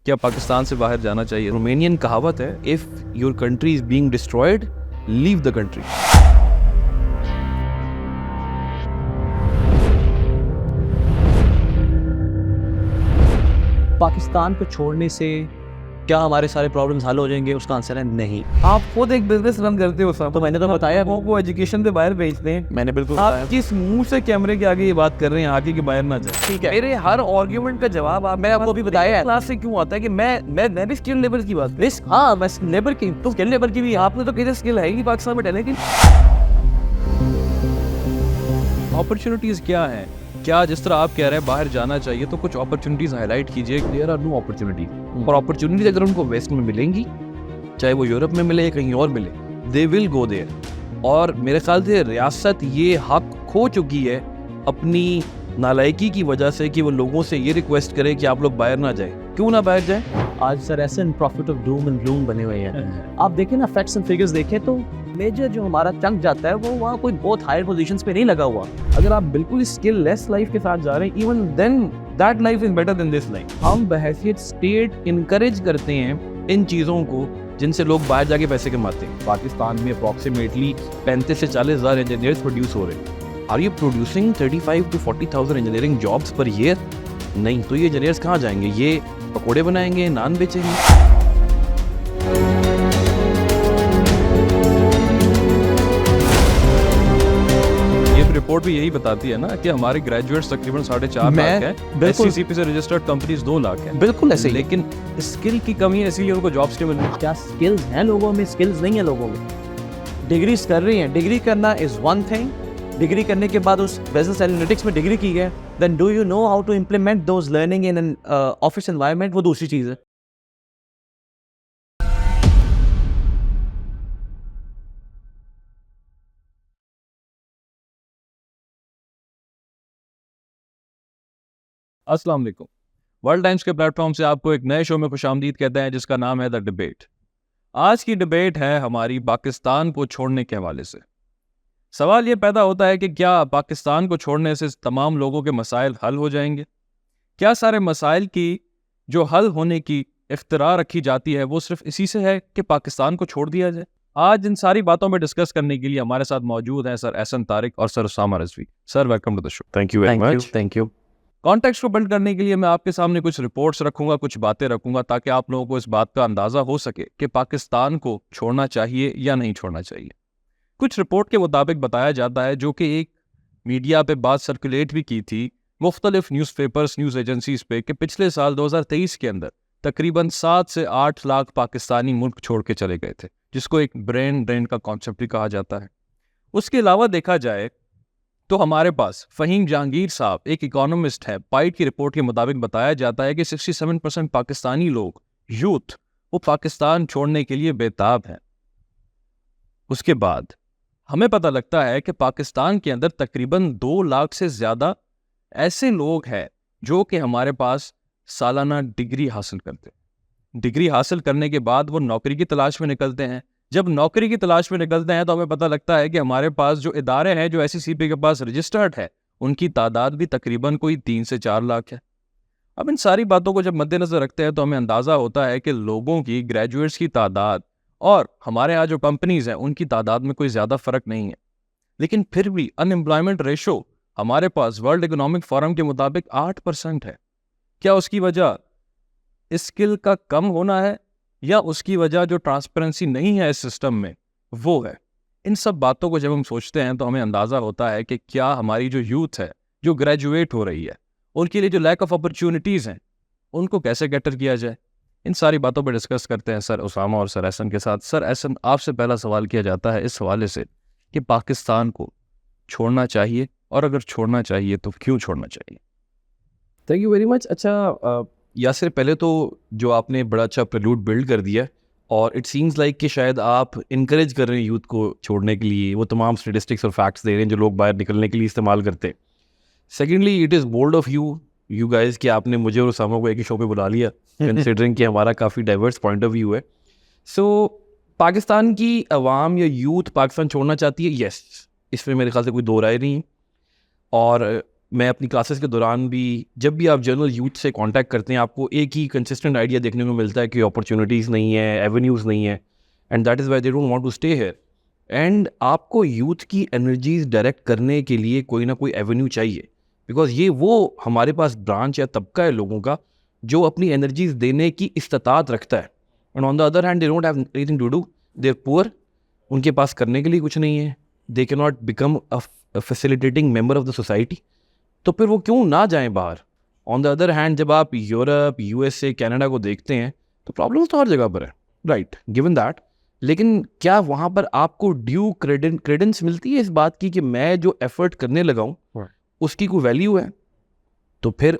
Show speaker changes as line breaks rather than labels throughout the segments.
क्या पाकिस्तान से बाहर जाना चाहिए? रोमेनियन कहावत है, if your country is being destroyed, leave the country.
Pakistan को छोड़ने से क्या हमारे सारे प्रॉब्लम्स हल हो जाएंगे? उसका आंसर है नहीं।
आप खुद एक बिजनेस रन करते हो सब,
तो मैंने तो बताया,
वो एजुकेशन से बाहर भेजते हैं।
मैंने बिल्कुल बताया।
आप किस मुंह से कैमरे के आगे ये बात कर रहे हैं आगे कि बाहर ना जाए?
ठीक है,
मेरे हर आर्ग्यूमेंट का जवाब
मैं आपको अभी बताया है।
क्लास से क्यों आता है कि मैं भी स्किल लेबर की बात
रिस्क, हाँ मैं लेबर की, तो स्किल लेबर की भी
आपने तो किसी स्किल है ही पाकिस्तान में टैलेंट।
अपॉर्चुनिटीज क्या हैं? क्या जिस तरह आप कह रहे हैं बाहर जाना चाहिए, तो कुछ अपॉर्चुनिटीज हाईलाइट कीजिए। देयर आर नो अपॉर्चुनिटी, और अपॉर्चुनिटीज अगर उनको वेस्ट में मिलेंगी, चाहे वो यूरोप में मिले या कहीं और मिले, दे विल गो देयर। और मेरे ख्याल से रियासत ये हक खो चुकी है अपनी नालायकी की वजह से कि वो लोगों से ये रिक्वेस्ट करे कि आप लोग बाहर ना जाए। क्यों ना बाहर जाए?
आज सर ऐसे profit of doom and gloom बने हुए हैं। आप देखें ना, फैक्ट्स एंड फिगर्स देखें तो मेजर जो हमारा चंक जाता है वो वहाँ कोई बहुत हायर पोजीशंस पे नहीं लगा हुआ।
अगर आप बिल्कुल स्किल लेस लाइफ के साथ जा रहे हैं, even then that life is better than this life. हम बहैसियत स्टेट इनकरेज करते हैं इन चीज़ों को जिनसे लोग बाहर जाके पैसे कमाते हैं। पाकिस्तान में अप्रॉक्सीमेटली 35 से 40 हज़ार इंजीनियर्स प्रोड्यूस हो रहे हैं। Are you producing 35 to 40,000 engineering jobs per year? नहीं, तो ये इंजीनियर्स कहाँ जाएंगे? ये पकोड़े बनाएंगे, नान बेचेंगे। रिपोर्ट भी यही बताती है ना कि हमारे ग्रेजुएट्स तकरीबन 4.5 लाख हैं, एससीसीपी से रजिस्टर्ड कंपनीज 2 लाख हैं।
बिल्कुल ऐसे ही,
लेकिन स्किल की कमी है, इसीलिए उनको जॉब्स नहीं मिल रही।
क्या स्किल्स हैं लोगों में? स्किल्स नहीं है लोगों में। डिग्रीज कर रही हैं, डिग्री करना इज वन थिंग, डिग्री करने के बाद उस बिजनेस एनालिटिक्स में डिग्री की है, then do you know how to implement those learning in an office environment, वो दूसरी चीज़ है।
अस्सलाम वालेकुम। वर्ल्ड टाइम्स के प्लेटफॉर्म से आपको एक नए शो में खुशामदीद कहते हैं जिसका नाम है द डिबेट। आज की डिबेट है हमारी पाकिस्तान को छोड़ने के हवाले से। सवाल ये पैदा होता है कि क्या पाकिस्तान को छोड़ने से तमाम लोगों के मसाइल हल हो जाएंगे? क्या सारे मसाइल की जो हल होने की इफ्तरा रखी जाती है वो सिर्फ इसी से है कि पाकिस्तान को छोड़ दिया जाए? आज इन सारी बातों में डिस्कस करने के लिए हमारे साथ मौजूद हैं सर एहसन तारिक और sir Usama Rizvi. Sir welcome to the show.
Thank you very much.
Thank you.
Context को बिल्ड करने के लिए मैं आपके सामने कुछ रिपोर्ट्स रखूंगा, कुछ बातें रखूंगा, ताकि आप लोगों को इस बात का अंदाजा हो सके कि पाकिस्तान को छोड़ना चाहिए या नहीं छोड़ना चाहिए। कुछ रिपोर्ट के मुताबिक बताया जाता है, जो कि एक मीडिया पे बात सर्कुलेट भी की थी मुख्तलिफ न्यूज़पेपर्स, न्यूज़ एजेंसीज पे, कि पिछले साल 2023 के अंदर तकरीबन 7 से 8 लाख पाकिस्तानी मुल्क छोड़ के चले गए थे, जिसको एक ब्रेन ड्रेन का कॉन्सेप्ट भी कहा जाता है। उसके अलावा देखा जाए तो हमारे पास फ़हीम जहांगीर साहब एक इकोनॉमिस्ट है, पाइट की रिपोर्ट के मुताबिक बताया जाता है कि 67% पाकिस्तानी लोग, यूथ, वो पाकिस्तान छोड़ने के लिए बेताब हैं। उसके बाद हमें पता लगता है कि पाकिस्तान के अंदर तकरीबन 2 लाख से ज़्यादा ऐसे लोग हैं जो कि हमारे पास सालाना डिग्री हासिल करते हैं। डिग्री हासिल करने के बाद वो नौकरी की तलाश में निकलते हैं। जब नौकरी की तलाश में निकलते हैं तो हमें पता लगता है कि हमारे पास जो इदारे हैं जो एससीसीपी के पास रजिस्टर्ड है, उनकी तादाद भी तकरीबन कोई 3 से 4 लाख है। अब इन सारी बातों को जब मद्देनजर रखते हैं तो हमें अंदाज़ा होता है कि लोगों की, ग्रेजुएट्स की तादाद और हमारे यहाँ जो कंपनीज हैं उनकी तादाद में कोई ज़्यादा फ़र्क नहीं है। लेकिन फिर भी अनएम्प्लॉयमेंट रेशो हमारे पास वर्ल्ड इकोनॉमिक फोरम के मुताबिक 8% है। क्या उसकी वजह स्किल का कम होना है, या उसकी वजह जो ट्रांसपेरेंसी नहीं है इस सिस्टम में वो है? इन सब बातों को जब हम सोचते हैं तो हमें अंदाज़ा होता है कि क्या हमारी जो यूथ है जो ग्रेजुएट हो रही है, उनके लिए जो लैक ऑफ अपॉर्चुनिटीज़ हैं उनको कैसे कैटर किया जाए? इन सारी बातों पर डिस्कस करते हैं सर उसामा और सर एहसन के साथ। सर एहसन, आपसे पहला सवाल किया जाता है इस हवाले से कि पाकिस्तान को छोड़ना चाहिए, और अगर छोड़ना चाहिए तो क्यों छोड़ना चाहिए?
Thank you very much. अच्छा,
यासिर, पहले तो जो आपने बड़ा अच्छा प्रेल्यूड बिल्ड कर दिया, और इट सीम्स लाइक कि शायद आप इनकरेज कर रहे हैं यूथ को छोड़ने के लिए, वो तमाम स्टेटिस्टिक्स और फैक्ट्स दे रहे हैं जो लोग बाहर निकलने के लिए इस्तेमाल करते हैं। Secondly, it is bold of you guys कि आपने मुझे और उसामा को एक ही शो पे बुला लिया, कंसिडरिंग कि हमारा काफ़ी डाइवर्स पॉइंट ऑफ व्यू है। सो पाकिस्तान की अवाम या यूथ पाकिस्तान छोड़ना चाहती है, येस, इसमें मेरे ख्याल से कोई दो राय नहीं है। और
मैं अपनी क्लासेस के दौरान भी, जब भी आप जनरल यूथ से कांटेक्ट करते हैं, आपको एक ही कंसिस्टेंट आइडिया देखने को मिलता है कि अपॉर्चुनिटीज़ नहीं है, एवेन्यूज़ नहीं है, and that is why they don't want to stay here. And आपको यूथ की एनर्जीज डायरेक्ट करने के लिए कोई ना कोई एवेन्यू चाहिए, बिकॉज ये वो हमारे पास ब्रांच या तबका है लोगों का जो अपनी एनर्जीज देने की इस्तात रखता है। And on the other hand they don't have anything to do, they are poor, उनके पास करने के लिए कुछ नहीं है, they can not become a facilitating member of the society, तो फिर वो क्यों ना जाएं बाहर। ऑन द अदर हैंड जब आप यूरोप, यूएसए, कनाडा को देखते हैं तो प्रॉब्लम्स तो हर जगह पर है, राइट, गिवन दैट, लेकिन क्या वहाँ पर आपको ड्यू क्रेडेंस मिलती है इस बात की कि मैं जो एफर्ट करने लगा हूँ उसकी कोई वैल्यू है? तो फिर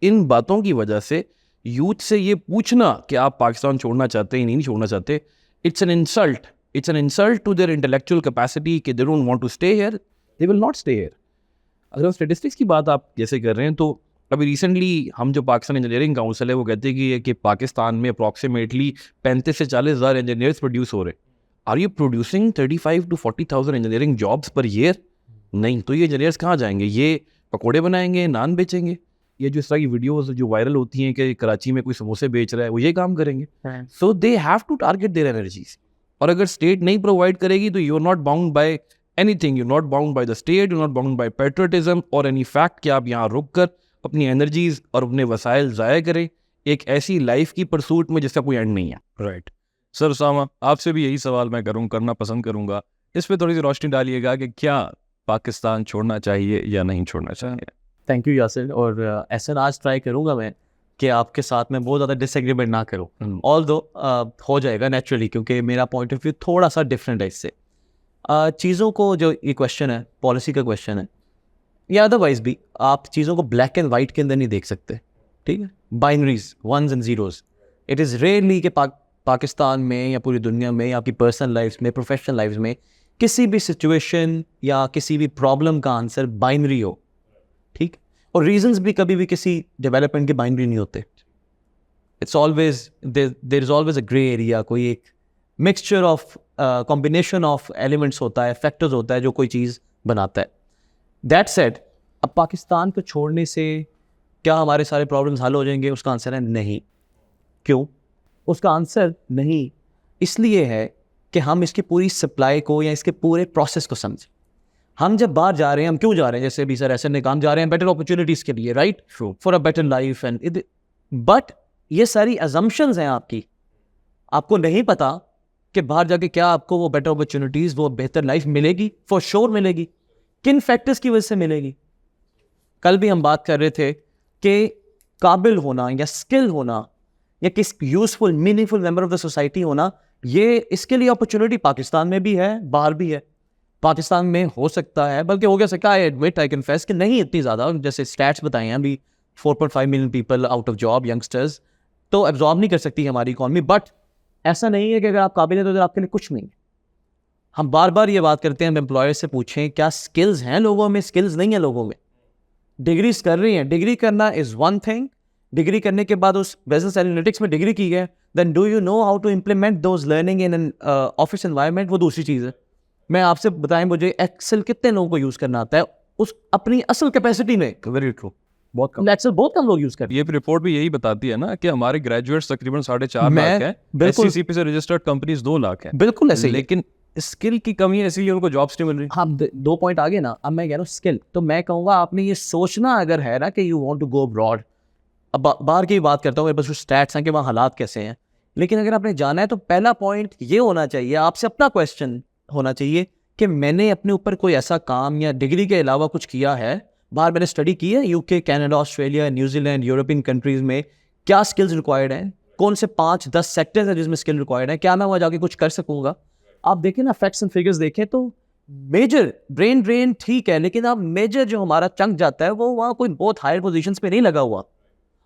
इन बातों की वजह से यूथ से ये पूछना कि आप पाकिस्तान छोड़ना चाहते हैं नहीं छोड़ना चाहते, it's an insult to their intellectual capacity कि they don't want to stay here, they will not stay here. अगर स्टेटिस्टिक्स की बात आप जैसे कर रहे हैं तो अभी रिसेंटली हम जो पाकिस्तान इंजीनियरिंग काउंसिल है वो कहते हैं कि पाकिस्तान में अप्रॉक्सीमेटली 35 से 40 हज़ार इंजीनियर्स प्रोड्यूस हो रहे हैं। Are you producing 35 to 40,000 engineering jobs per year? नहीं, तो ये इंजीनियर्स कहाँ जाएंगे? ये पकोड़े बनाएंगे, नान बेचेंगे, ये जो इस तरह की वीडियोस जो वायरल होती हैं कि कराची में कोई समोसे बेच रहा है, वो ये काम करेंगे। So they have to target their energies, और अगर स्टेट नहीं प्रोवाइड करेगी तो you are not bound by anything, you are not bound by the state, you are not bound by patriotism और एनी फैक्ट कि आप यहाँ रुक कर अपनी एनर्जीज और अपने वसाइल ज़ाया करें एक ऐसी लाइफ की परसूट में जिसका कोई एंड नहीं है।
राइट सर, उसामा आपसे भी यही सवाल मैं करना पसंद करूंगा, इस पे थोड़ी सी रोशनी डालिएगा कि क्या पाकिस्तान छोड़ना चाहिए या नहीं छोड़ना चाहिए।
थैंक यू यासिर, और ऐसा आज ट्राई करूँगा मैं कि आपके साथ मैं बहुत ज़्यादा डिसएग्रीमेंट ना करूँ, ऑल्दो हो जाएगा नेचुरली क्योंकि मेरा पॉइंट ऑफ व्यू थोड़ा सा डिफरेंट है इससे। चीज़ों को जो ये क्वेश्चन है, पॉलिसी का क्वेश्चन है या अदरवाइज भी, आप चीज़ों को ब्लैक एंड वाइट के अंदर नहीं देख सकते, ठीक है, binaries, ones and zeros. It is rarely कि पाकिस्तान में या पूरी दुनिया में या आपकी पर्सनल लाइफ में, प्रोफेशनल लाइफ में किसी भी सिचुएशन या किसी भी प्रॉब्लम का आंसर बाइनरी हो, ठीक, और रीजंस भी कभी भी किसी डेवलपमेंट के बाइनरी नहीं होते। It's always there is always a grey area, कोई एक mixture of combination of elements होता है, फैक्टर्स होता है जो कोई चीज़ बनाता है। दैट सेड, अब पाकिस्तान को छोड़ने से क्या हमारे सारे प्रॉब्लम्स हल हो जाएंगे? उसका आंसर है नहीं। क्यों? उसका आंसर नहीं इसलिए है कि हम इसकी पूरी सप्लाई को या इसके पूरे प्रोसेस को समझें। हम जब बाहर जा रहे हैं, हम क्यों जा रहे हैं? जैसे अभी सर ऐसे ने काम जा रहे हैं बेटर अपॉर्चुनिटीज़ के लिए, right, for a better life and but ये सारी अजम्पशंस हैं आपकी। आपको नहीं पता कि बाहर जाके क्या आपको वो बेटर अपॉर्चुनिटीज़, वो बेहतर लाइफ मिलेगी, फॉर श्योर मिलेगी, किन फैक्टर्स की वजह से मिलेगी। कल भी हम बात कर रहे थे कि काबिल होना या स्किल होना या किस useful meaningful member of the society होना, ये इसके लिए अपॉर्चुनिटी पाकिस्तान में भी है, बाहर भी है। पाकिस्तान में हो सकता है, बल्कि हो गया सकता है, आई एडमिट, आई कन्फेस कि नहीं इतनी ज़्यादा, जैसे स्टैट्स बताए हैं अभी 4.5 million people out of job, youngsters, तो एब्जॉर्ब नहीं कर सकती हमारी इकॉनमी। बट ऐसा नहीं है कि अगर आप काबिल हैं तो आपके लिए कुछ नहीं है। हम बार बार ये बात करते हैं, हम एम्प्लॉयर से पूछें क्या स्किल्स हैं लोगों में? स्किल्स नहीं है लोगों में। डिग्रीज कर रही हैं, डिग्री करना इज़ वन थिंग, डिग्री करने के बाद उस बिजनेस एनालिटिक्स में डिग्री की है, then do you know how to implement those learning in an office environment, वो दूसरी चीज़ है। मैं आपसे बताएं, मुझे एक्सेल कितने लोगों को यूज़ करना आता है उस अपनी असल कैपेसिटी में?
वेरी ट्रू, बहुत कम।
एक्सेल बहुत कम लोग यूज़ करते हैं।
ये रिपोर्ट भी यही बताती है ना कि हमारे ग्रेजुएट्स तकरीबन 4.5
मैं
लाख हैं,
बिल्कुल-
एससीसीपी से रजिस्टर्ड कंपनीज 2 लाख हैं,
बिल्कुल ऐसे ही है।
लेकिन स्किल की कमी है, इसलिए उनको जॉब्स नहीं मिल रही।
हाँ, 2 पॉइंट आगे ना। अब मैं कह रहा हूँ स्किल, तो मैं कहूँगा आपने ये सोचना अगर है ना कि you want to go abroad, अब बाहर की बात करता हूँ, मेरे पास स्टैट्स हैं कि वहाँ हालात कैसे हैं, लेकिन अगर आपने जाना है तो पहला पॉइंट ये होना चाहिए, आपसे अपना क्वेश्चन होना चाहिए कि मैंने अपने ऊपर कोई ऐसा काम या डिग्री के अलावा कुछ किया है, बाहर मैंने स्टडी की है, UK, Canada, Australia, New Zealand, European countries में क्या स्किल्स रिक्वायर्ड हैं, कौन से 5-10 सेक्टर्स हैं जिसमें स्किल रिक्वायर्ड है, क्या मैं वहाँ जाके कुछ कर सकूँगा? आप देखें ना, फैक्ट्स एंड फिगर्स देखें तो मेजर ब्रेन ड्रेन ठीक है, लेकिन आप मेजर जो हमारा चंक जाता है वो वहाँ कोई बहुत हायर पोजीशंस पे नहीं लगा हुआ।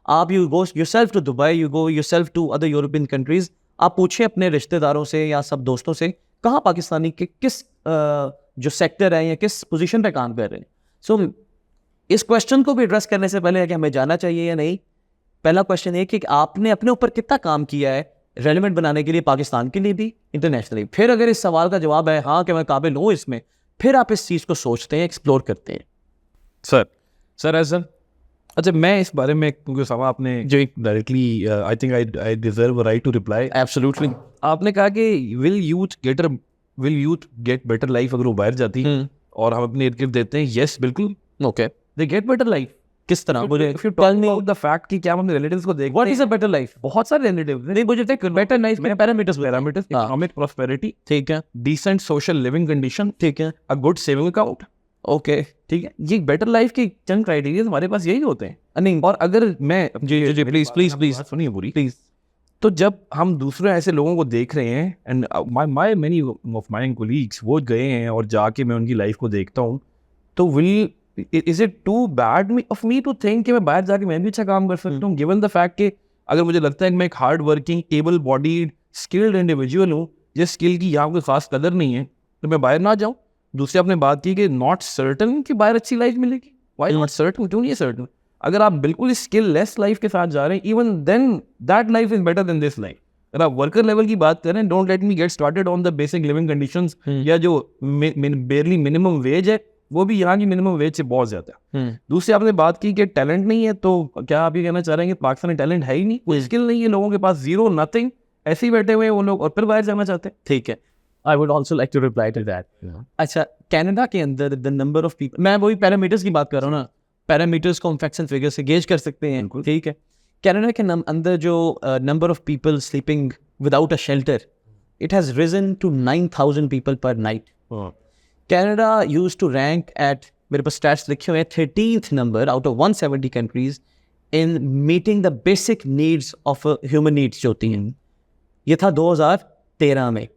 आप you go yourself to Dubai, you go yourself to other European countries, आप पूछें अपने रिश्तेदारों से या सब दोस्तों से, कहाँ पाकिस्तानी के किस जो सेक्टर है या किस पोजीशन पे काम कर रहे हैं। सो इस क्वेश्चन को भी एड्रेस करने से पहले है कि हमें जाना चाहिए या नहीं, पहला क्वेश्चन है कि आपने अपने ऊपर कितना काम किया है रेलिवेंट बनाने के लिए, पाकिस्तान के लिए भी, इंटरनेशनली। फिर अगर इस सवाल का जवाब है हाँ कि मैं काबिल हूँ इसमें, फिर आप इस चीज़ को सोचते हैं, एक्सप्लोर करते हैं।
सर एहसन,
अच्छा मैं इस बारे में, क्योंकि सवाल आपने जो एक directly I think I deserve right to reply.
Absolutely.
आपने कहा कि will youth get better life अगर वो बाहर जाती है, और हम अपने इर्द गिर्द देते हैं यस बिल्कुल
okay,
they get better life.
किस तरह? मुझे
if you talk about the fact कि क्या हम अपने रिलेटिव्स को देखते
व्हाट
हैं,
इज अ बेटर लाइफ?
बहुत सारे रिलेटिव्स
नहीं, मुझे बेटर लाइफ में पैरामीटर्स
पैरामीटर्स,
हाँ।
इकोनॉमिक प्रॉस्पेरिटी,
ठीक है,
डिसेंट सोशल लिविंग कंडीशन,
ठीक है,
a good saving account,
okay,
ठीक है, ये बेटर लाइफ के चंद क्राइटेरिया हमारे पास यही होते हैं।
नहीं,
और अगर मैं
जी, please,
सुनिए पूरी,
प्लीज।
तो जब हम दूसरे ऐसे लोगों को देख रहे हैं, and my many of my colleagues वो गए हैं और जाके मैं उनकी लाइफ को देखता हूँ, तो will is it too bad of me to think कि मैं बाहर जाके मैं भी अच्छा काम कर सकता हूँ, गिवन द फैक्ट कि अगर मुझे लगता है कि मैं एक hard working able bodied skilled individual हूँ, जिस स्किल की यहाँ कोई खास कदर नहीं है, तो मैं बाहर ना जाऊँ। दूसरी आपने बात की कि नॉट सर्टन कि बाहर अच्छी लाइफ मिलेगी, वाई नॉट सर्टन, क्यों नहीं सर्टन? अगर आप बिल्कुल स्किल लेस लाइफ के साथ जा रहे हैं, even then that life is better than this life. अगर आप वर्कर लेवल की बात करें, don't let me get started on the basic living conditions, या जो बेयरली मिनिमम वेज है वो भी यहाँ की मिनिमम वेज से बहुत ज्यादा है। दूसरी आपने बात की कि टैलेंट नहीं है, तो क्या आप ये कहना चाह रहे हैं कि पाकिस्तान में टैलेंट है ही नहीं, कोई स्किल नहीं है लोगों के पास, जीरो नथिंग, ऐसे ही बैठे हुए हैं वो लोग और फिर बाहर जाना चाहते हैं?
ठीक है, I would also like to reply to that. अच्छा, कनाडा के अंदर द नंबर ऑफ पीपल, मैं वही पैरामीटर्स की बात कर रहा हूँ ना, पैरामीटर्स को हम फैक्ट्स एंड फिगर्स से गेज कर सकते हैं, ठीक है। कनाडा के अंदर जो number of people sleeping without a shelter, it has risen to 9,000 people per night. Canada used to rank at, मेरे पास स्टैट्स लिखे हुए हैं, 13th number out of 170 countries in meeting the basic needs of human needs जो होती हैं। ये था 2013 में।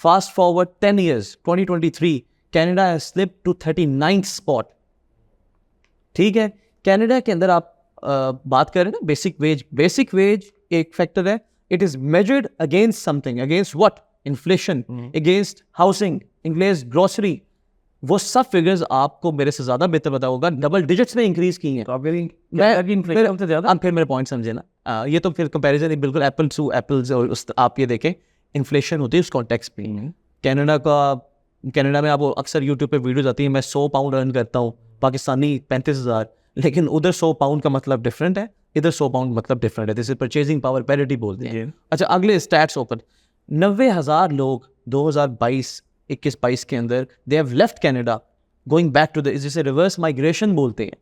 Fast forward 10 years, 2023, Canada has slipped to 39th spot. ठीक है, कनाडा के अंदर आप बात करें ना बेसिक वेज एक फैक्टर है, it is measured against something, against what? Inflation, against housing, against grocery. वो सब फिगर्स आपको मेरे से ज्यादा बेहतर पता होगा, डबल डिजिट्स में इंक्रीज की हैं। फिर मेरे पॉइंट समझे ना, ये तो फिर कंपैरिजन बिल्कुल एप्पल टू एप्पल्स, और आप ये देखें इन्फ्लेशन होती है उस कॉन्टेक्स्ट में। कनाडा में आपको अक्सर यूट्यूब पे वीडियोज आती है, मैं 100 पाउंड अर्न करता हूँ, पाकिस्तानी 35,000, लेकिन उधर 100 पाउंड का मतलब डिफरेंट है, इधर 100 पाउंड मतलब डिफरेंट है। This is purchasing power parity बोलते हैं। अच्छा, अगले स्टैट्स ओपन, 90,000 लोग 2021-22 के अंदर they have left Canada going back to the, जिसे रिवर्स माइग्रेशन बोलते हैं।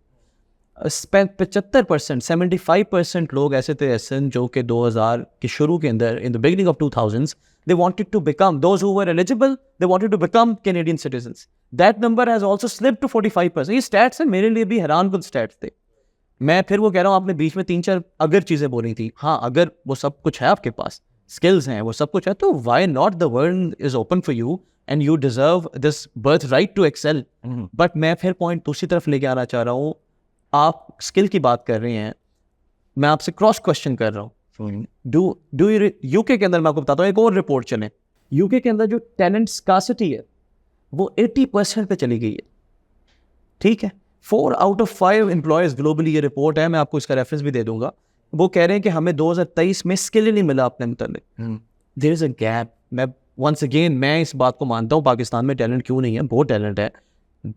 75%, 75% लोग ऐसे थे ऐसे जो कि 2000 के शुरू के अंदर, in the beginning of 2000s, they wanted to become, those who were eligible, they wanted to become Canadian citizens. That number has also slipped to 45%. ये stats है, मेरे लिए भी हैरान कुन stats थे। मैं फिर वो कह रहा हूँ, आपने बीच में 3-4 अगर चीज़ें बोली थी। हाँ, अगर वो सब कुछ है आपके पास, स्किल्स हैं, वो सब कुछ है, तो why not the world is open for you and you deserve this birthright to excel. But मैं फिर पॉइंट दूसरी तरफ लेके आना चाह रहा हूँ। आप स्किल की बात कर रहे हैं, मैं आपसे क्रॉस क्वेश्चन कर रहा हूँ। यूके के अंदर मैं आपको बताता हूँ, एक और रिपोर्ट चले, यूके के अंदर जो टैलेंट स्कार्सिटी है वो 80% पे चली गई है। ठीक है, 4 out of 5 एम्प्लॉयज ग्लोबली, ये रिपोर्ट है, मैं आपको इसका रेफरेंस भी दे दूंगा, वो कह रहे हैं कि हमें 2023 में स्किल ही नहीं मिला अपने मुताबिक। There is a gap. मैं वंस अगेन मैं इस बात को मानता हूँ, पाकिस्तान में टैलेंट क्यों नहीं है, बहुत टैलेंट है,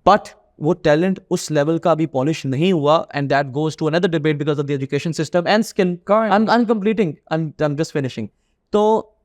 बट वो टैलेंट उस लेवल का अभी पॉलिश नहीं हुआ, and that goes to another debate because of the education system and skill. I am completing, I am just finishing. तो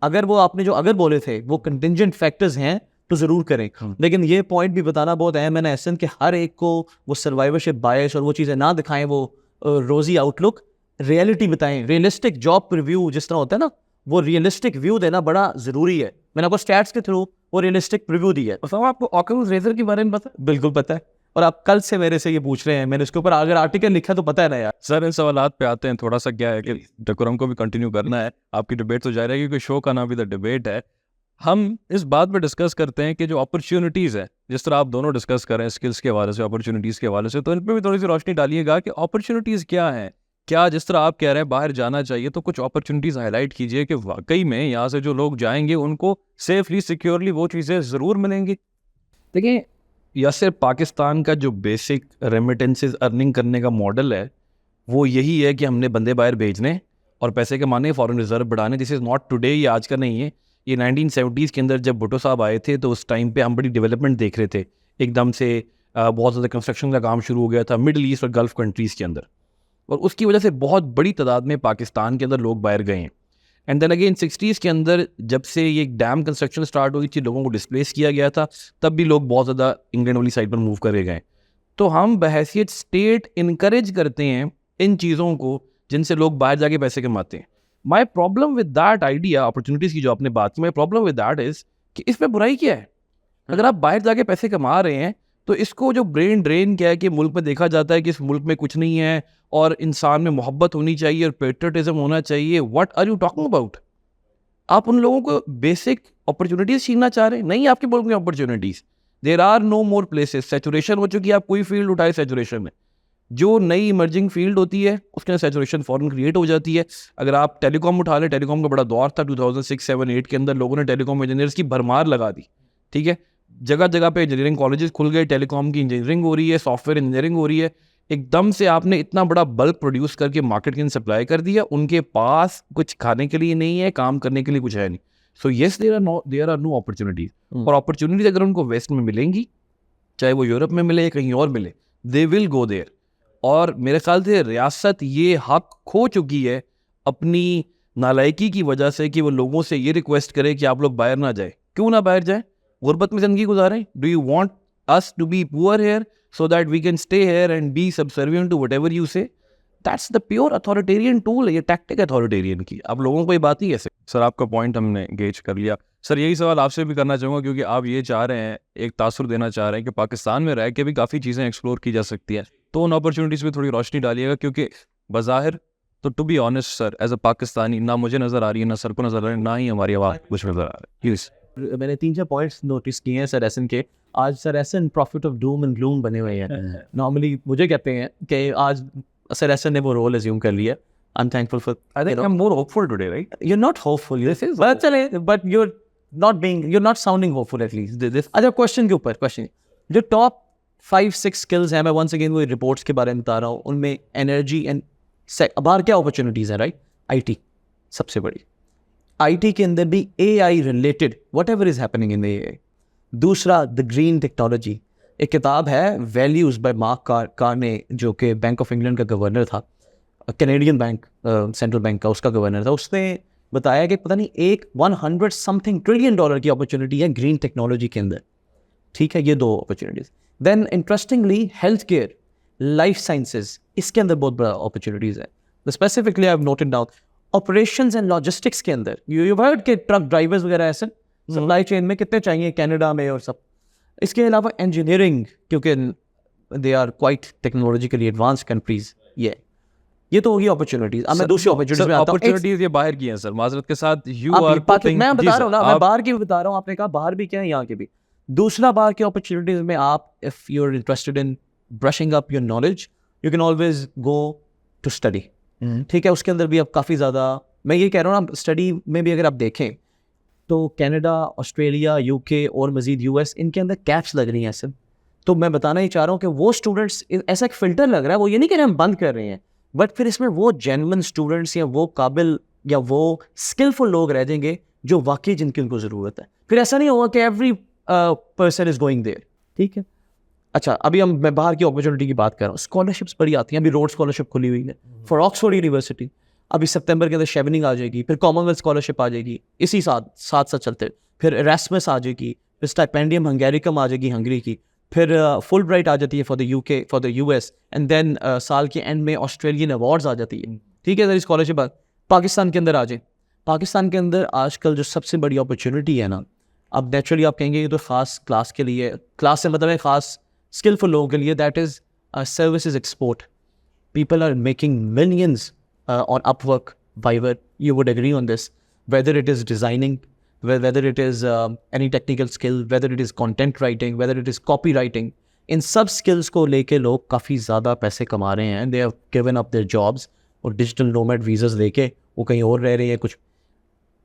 अगर वो आपने जो अगर बोले थे वो कंटिंजेंट फैक्टर्स हैं तो ज़रूर करें, लेकिन ये पॉइंट भी बताना बहुत अहम है ना एहसन, कि हर एक को वो सर्वाइवरशिप बायस और वो चीज़ें ना दिखाएं, वो रोजी आउटलुक, रियलिटी बताएं, रियलिस्टिक जॉब रिव्यू जिस तरह होता है ना, वो रियलिस्टिक व्यू देना बड़ा ज़रूरी है। मैंने आपको स्टैट्स के थ्रू वो रियलिस्टिक रिव्यू दी है।
तो आपको ऑक्यूलस रेजर के बारे में पता?
बिल्कुल पता है, और आप कल से मेरे से ये पूछ रहे हैं, मैंने उसके ऊपर अगर आर्टिकल लिखा तो पता है ना यार।
सर, इन सवालात पे आते हैं। थोड़ा सा क्या है कि डेकोरम को भी कंटिन्यू करना है, आपकी डिबेट तो जारी रहेगी क्योंकि शो का नाम भी द डिबेट है। हम इस बात पे डिस्कस करते हैं कि जो अपॉर्चुनिटीज़ है, जिस तरह आप दोनों डिस्कस कर रहे हैं स्किल्स के हवाले से, अपॉर्चुनिटीज़ के हवाले से, तो इन पर भी थोड़ी सी रोशनी डालिएगा कि अपॉर्चुनिटीज़ क्या हैं। क्या जिस तरह आप कह रहे हैं बाहर जाना चाहिए, तो कुछ अपॉर्चुनिटीज़ हाईलाइट कीजिए कि वाकई में यहाँ से जो लोग जाएंगे उनको सेफली सिक्योरली वो चीज़ें ज़रूर मिलेंगी।
देखिए, यासिर, पाकिस्तान का जो बेसिक रेमिटेंसेस अर्निंग करने का मॉडल है वो यही है कि हमने बंदे बाहर भेजने और पैसे कमाने, फॉरेन रिजर्व बढ़ाने। दिस इज़ नॉट टुडे, ये आज का नहीं है। ये 1970s के अंदर जब भुट्टो साहब आए थे तो उस टाइम पे हम बड़ी डेवलपमेंट देख रहे थे। एकदम से बहुत ज़्यादा कंस्ट्रक्शन का काम शुरू हो गया था मिडल ईस्ट और गल्फ़ कंट्रीज़ के अंदर, और उसकी वजह से बहुत बड़ी तादाद में पाकिस्तान के अंदर लोग बाहर गए हैं। एंड देन अगेन 60s के अंदर जब से ये डैम कंस्ट्रक्शन स्टार्ट हुई थी, लोगों को डिस्प्लेस किया गया था, तब भी लोग बहुत ज़्यादा इंग्लैंड वाली साइड पर मूव करे गए। तो हम बहैसियत स्टेट इनकरेज करते हैं इन चीज़ों को जिनसे लोग बाहर जाके पैसे कमाते हैं। My problem with that idea, opportunities की जो आपने बात की, my problem with that is कि इसमें बुराई क्या है? अगर आप बाहर जाके पैसे कमा रहे हैं तो इसको जो ब्रेन ड्रेन क्या है कि मुल्क में देखा जाता है कि इस मुल्क में कुछ नहीं है और इंसान में मोहब्बत होनी चाहिए और पेट्रियटिज्म होना चाहिए। What are you talking about? आप उन लोगों को बेसिक अपॉर्चुनिटीज़ छीनना चाह रहे हैं? नहीं, आपके मुल्क में opportunities, there are no more places. Saturation हो चुकी है, आप कोई फील्ड उठाए सैचुरेशन में, जो नई इमर्जिंग फील्ड होती है उसके अंदर सैचुरेशन फॉरन क्रिएट हो जाती है। अगर आप टेलीकॉम उठा लें, टेलीकॉम का बड़ा दौर था 2006, 7, 8 के अंदर, लोगों ने टेलीकॉम इंजीनियर्स की भरमार लगा दी। ठीक है, जगह जगह पे इंजीनियरिंग कॉलेजेस खुल गए, टेलीकॉम की इंजीनियरिंग हो रही है, सॉफ्टवेयर इंजीनियरिंग हो रही है। एकदम से आपने इतना बड़ा बल्क प्रोड्यूस करके मार्केट के अंदर सप्लाई कर दिया, उनके पास कुछ खाने के लिए नहीं है, काम करने के लिए कुछ है नहीं। So yes, there are no opportunities. और अपॉर्चुनिटीज अगर उनको वेस्ट में मिलेंगी, चाहे वो यूरोप में मिले या कहीं और मिले, दे विल गो देयर। और मेरे ख्याल से रियासत ये हक खो चुकी है अपनी नालायकी की वजह से कि वो लोगों से ये रिक्वेस्ट करे कि आप लोग बाहर ना जाए। क्यों ना बाहर जाए? गुर्बत में ज़िंदगी गुजारें। Do you want us to be poor here so that we can stay here and be subservient to whatever you say? That's the pure authoritarian tool है, ये टैक्टिक अथॉरिटेरियन की। आप लोगों को ये बात ही कैसे?
सर आपका पॉइंट हमने गेज कर लिया। सर यही सवाल आपसे भी करना चाहूँगा, क्योंकि आप ये चाह रहे हैं, एक तासुर देना चाह रहे हैं कि पाकिस्तान में रह के भी काफ़ी चीज़ें एक्सप्लोर की जा सकती हैं, तो उन अपॉर्चुनिटीज़ पे थोड़ी रोशनी डालिएगा। क्योंकि बज़ाहिर तो to be honest sir, as a Pakistani, ना मुझे नज़र आ रही है, ना सर को नज़र आ रही है, ना ही हमारी आवाज़ कुछ नज़र आ रहा है। प्लीज़।
मैंने 3-4 पॉइंट्स नोटिस किए हैं सर एसन के। आज sir essence profit of doom and gloom बने हुए हैं। नॉर्मली मुझे कहते हैं कि आज सर एसन ने वो रोल अज्यूम कर लिया। I am thankful for,
I think I am more hopeful today, right?
You are not hopeful, this is but चले, but you are not sounding hopeful at least this. अच्छा, क्वेश्चन के ऊपर question, जो top 5-6 skills हैं, मैं once again वो reports के बारे में बता रहा हूँ, उनमें एनर्जी एंड बाहर क्या अपॉर्चुनिटीज़ हैं, राइट? आईटी सबसे बड़ी, आईटी के अंदर भी AI related what ever is happening in AI. दूसरा, द ग्रीन टेक्नोलॉजी। एक किताब है वैल्यूज़ बाय मार्क कार्ने, जो कि बैंक ऑफ इंग्लैंड का गवर्नर था, कैनेडियन बैंक सेंट्रल बैंक का उसका गवर्नर था। उसने बताया कि पता नहीं 100 समथिंग ट्रिलियन डॉलर की अपॉर्चुनिटी है ग्रीन टेक्नोलॉजी के अंदर। ठीक है, ये 2 opportunities. Then interestingly health care, life sciences, इसके अंदर बहुत बड़ा अपॉर्चुनिटीज़ है। Specifically I have noted down operations and logistics के अंदर, यू हर्ड के ट्रक ड्राइवर्स वगैरह ऐसे सप्लाई चेन में कितने चाहिए कनाडा में और सब। इसके अलावा इंजीनियरिंग, क्योंकि they are quite technologically advance countries. ये तो होगी अपॉर्चुनिटीज। अब मैं दूसरी अपॉर्चुनिटीज में आता हूं।
अपॉर्चुनिटीज ये बाहर की हैं सर, माजरत के साथ। यू आर
मैं बता रहा हूँ ना, मैं बाहर की भी बता रहा हूँ, आपने कहा बाहर भी क्या है, यहाँ के भी। दूसरा, बाहर की अपॉर्चुनिटीज में आप, if you are interested in brushing up your knowledge, you can always go to study. ठीक है, उसके अंदर भी अब काफ़ी ज़्यादा, मैं ये कह रहा हूँ ना, स्टडी में भी अगर आप देखें तो कनाडा, ऑस्ट्रेलिया, यूके और मज़ीद यूएस, इनके अंदर कैप्स लग रही हैं सब। तो मैं बताना ही चाह रहा हूँ कि वो स्टूडेंट्स, ऐसा एक फ़िल्टर लग रहा है, वो ये नहीं कह रहे हम बंद कर रहे हैं, बट फिर इसमें वो जेन्युइन स्टूडेंट्स या वो काबिल या वो स्किलफुल लोग रह जाएंगे जो वाकई जिनकी उनको ज़रूरत है। फिर ऐसा नहीं होगा कि every person is going there. ठीक है, अच्छा, अभी मैं बाहर की अपॉर्चुनिटी की बात कर रहा हूँ। स्कॉलरशिप्स बड़ी आती हैं, अभी रोड स्कॉलरशिप खुली हुई है फॉर ऑक्सफोर्ड यूनिवर्सिटी, अभी सितंबर के अंदर शेवनिंग आ जाएगी, फिर कॉमनवेल्थ स्कॉलरशिप आ जाएगी, इसी साथ चलते, फिर एरास्मस आ जाएगी, फिर स्टाइपेंडियम हंगेरिकम आ जाएगी हंगरी की, फिर फुल ब्राइट आ जाती है for the UK, for the US, and then साल के एंड में ऑस्ट्रेलियन अवार्ड्स आ जाती है। ठीक है, सर स्कॉलरशिप पाकिस्तान के अंदर आ जाए। पाकिस्तान के अंदर आजकल जो सबसे बड़ी अपॉर्चुनिटी है ना, अब नेचुरली आप कहेंगे ये तो ख़ास क्लास के लिए, क्लास से मतलब है ख़ास skillful लोगों के लिए, that is services export. People are making millions on Upwork, Fiverr. You would agree on this. Whether it is designing, whether it is any technical skill, whether it is content writing, whether it is copywriting, इन सब skills को लेके लोग काफ़ी ज़्यादा पैसे कमा रहे हैं। They have given up their jobs और digital nomad visas लेके वो कहीं और रह रहे हैं कुछ।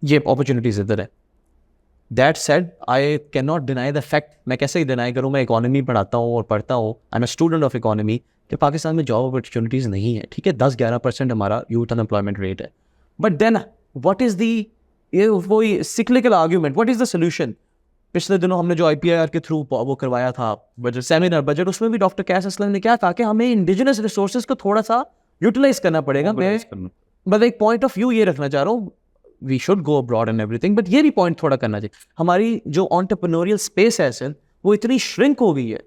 ये opportunities इधर है। That said, I cannot deny the fact, मैं कैसे ही डिनाई करूँ, मैं इकोनॉमी पढ़ाता हूँ और पढ़ता हूँ, I am a student of economy, कि पाकिस्तान में जॉब अपॉर्चुनिटीज़ नहीं है। ठीक है, 10-11% हमारा यूथ अनएम्प्लॉयमेंट रेट है। But then what is the, वही cyclical argument, what is the solution? पिछले दिनों हमने जो IPIR के थ्रू वो करवाया था बजट सेमिनार बजट, उसमें भी डॉक्टर कैस असलम ने क्या कहा कि हमें इंडिजिनस रिसोर्सेज को थोड़ा सा यूटिलाइज करना पड़ेगा। मैं एक पॉइंट ऑफ व्यू ये रखना चाह रहा हूँ, we should go abroad and everything, but ये भी पॉइंट थोड़ा करना चाहिए। हमारी जो एंटरप्रेन्योरियल स्पेस है सर, वो इतनी श्रिंक हो गई है।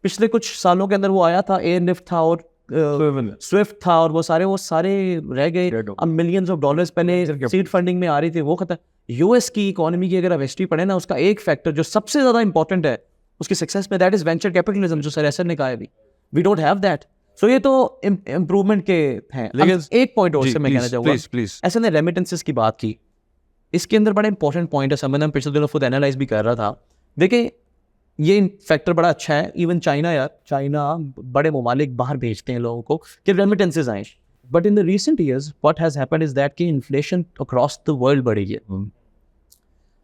पिछले कुछ सालों के अंदर वो आया था, एयरलिफ्ट था और स्विफ्ट था, और वो सारे रह गए। अब मिलियंस ऑफ डॉलर्स पहले सीड फंडिंग में आ रही थी, वो खत्म। यूएस की इकोनॉमी की अगर आप हिस्ट्री पढ़े ना, उसका एक फैक्टर जो सबसे ज्यादा इंपॉर्टेंट है उसकी सक्सेस में, दैट इज वेंचर कैपिटलिज्म, जो सर एसर ने कहा है अभी। We don't have that. So ये तो इम्प्रूवमेंट के हैं। लेकिन एक पॉइंट और से मैं कहना चाहूँगा, ऐसे ने रेमिटेंसेस की बात की, इसके अंदर बड़ा इंपॉर्टेंट पॉइंट है। समझना, पिछले दिनों खुद एनालाइज भी कर रहा था। देखिए ये फैक्टर बड़ा अच्छा है। इवन चाइना बड़े ममालिक बाहर भेजते हैं लोगों को कि रेमिटेंसेज आए, but in the recent years what has happened is that कि इन्फ्लेशन अक्रॉस द वर्ल्ड बढ़ी है।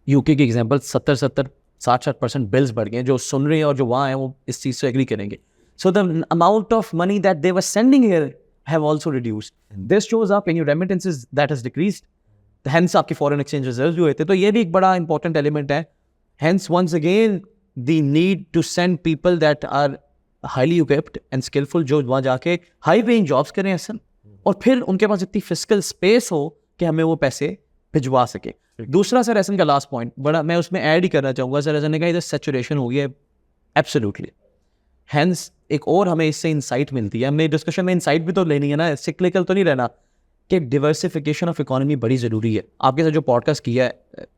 यूके की एग्जांपल 60% बिल्स बढ़ गए। जो सुन रहे हैं और जो वहाँ हैं वो इस चीज़ से एग्री करेंगे। So the amount of money that they were sending here have also reduced. This shows up in your remittances that has decreased, hence आपके फॉरेन एक्सचेंज रिजर्व जो होते, तो ये भी एक बड़ा इंपॉर्टेंट एलिमेंट है। Hence once again the need to send people that are highly equipped and skillful, जो वहाँ जाके हाई पेइंग जॉब्स करें असल, और फिर उनके पास इतनी फिजिकल स्पेस हो कि हमें वो पैसे भिजवा सके। दूसरा सर एसन का लास्ट पॉइंट बड़ा मैं उसमें ऐड ही करना चाहूँगा। सर एसन ने कहा इधर सैचुरेशन हो गया है, एब्सोल्युटली। हैंस एक और हमें इससे इंसाइट मिलती है। हमने डिस्कशन में इंसाइट भी तो लेनी है ना, सिक्लिकल तो नहीं रहना, कि डिवर्सिफिकेशन ऑफ इकोनॉमी बड़ी ज़रूरी है। आपके साथ जो पॉडकास्ट किया है,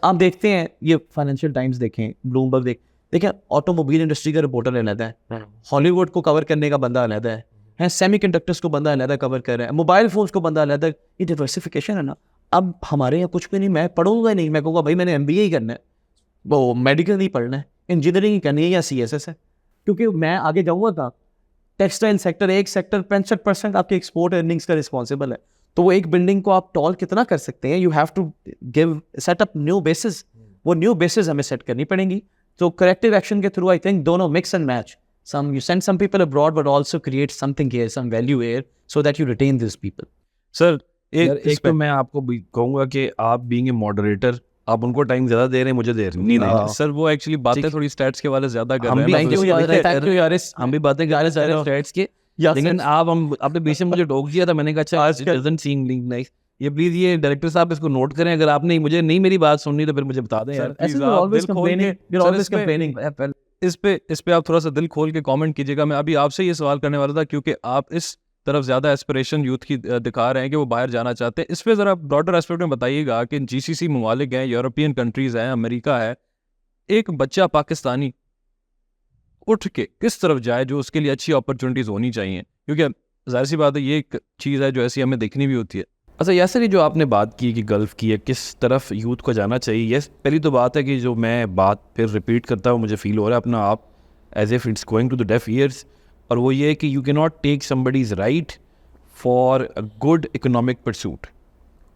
आप देखते हैं, ये फाइनेंशियल टाइम्स देखें, ब्लूमबर्ग देखें, ऑटोमोबाइल इंडस्ट्री का रिपोर्टर अलग है, हॉलीवुड को कवर करने का बंदा अलग है, सेमीकंडक्टर्स को बंदा अलग कवर कर रहा है, मोबाइल फोन्स को बंदा अलग। ये डिवर्सिफिकेशन है ना। अब हमारे यहाँ कुछ भी नहीं, मैं पढ़ूंगा नहीं, मैं कहूँगा भाई मैंने MBA ही करना है, वो मेडिकल नहीं पढ़ना है, इंजीनियरिंग ही करनी है या CSS है, क्योंकि मैं आगे जाऊँगा कहाँ। टेक्सटाइल सेक्टर, एक सेक्टर 65% आपके एक्सपोर्ट अर्निंग्स का रिस्पॉन्सिबल है। तो वो एक बिल्डिंग को आप टॉल कितना कर सकते हैं? You have to give set up new basis. वो न्यू बेसिस हमें सेट करनी पड़ेंगी। तो करेक्टिव एक्शन के थ्रू आई थिंक दोनों mix and match, some you send some people abroad but also create something here, some value here, so that you retain this people.
Sir
एक तो मैं आपको कहूँगा कि आप बीइंग ए मॉडरेटर, आप उनको टाइम ज्यादा दे रहे हैं, मुझे दे रहे नहीं।
सर वो एक्चुअली बातें थोड़ी स्टैट्स के वाले ज्यादा कर
हम
रहे
भी
हैं।
हम भी बातें कर रहे हैं स्टैट्स के, लेकिन आपने बीच में मुझे टोक दिया था। मैंने कहा अच्छा डजंट सीम नाइस, ये प्लीज ये डायरेक्टर साहब इसको नोट करें। अगर आपने मुझे नहीं मेरी बात सुननी तो फिर मुझे बता दें यार।
इस पे आप थोड़ा सा दिल खोल के कमेंट कीजिएगा। मैं अभी आपसे ये सवाल करने वाला था, क्योंकि आप इस तरफ ज्यादा एस्पिरेशन यूथ की दिखा रहे हैं कि वो बाहर जाना चाहते हैं। इस पे जरा ब्रॉडर एस्पेक्ट में बताइएगा कि GCC ममालिक हैं, यूरोपियन कंट्रीज हैं, अमेरिका है, एक बच्चा पाकिस्तानी उठ के किस तरफ जाए जो उसके लिए अच्छी अपॉर्चुनिटीज होनी चाहिए, क्योंकि जाहिर सी बात है ये एक चीज़ है जो ऐसी हमें देखनी भी होती है।
अच्छा यासर, ये जो आपने बात की कि गल्फ़ की है, किस तरफ यूथ को जाना चाहिए, यस पहली तो बात है कि जो मैं बात फिर रिपीट करता हूँ, मुझे फील हो रहा है अपना आप as if it's going to the deaf ears, और वो ये है कि you can not take somebody's right for a good economic pursuit.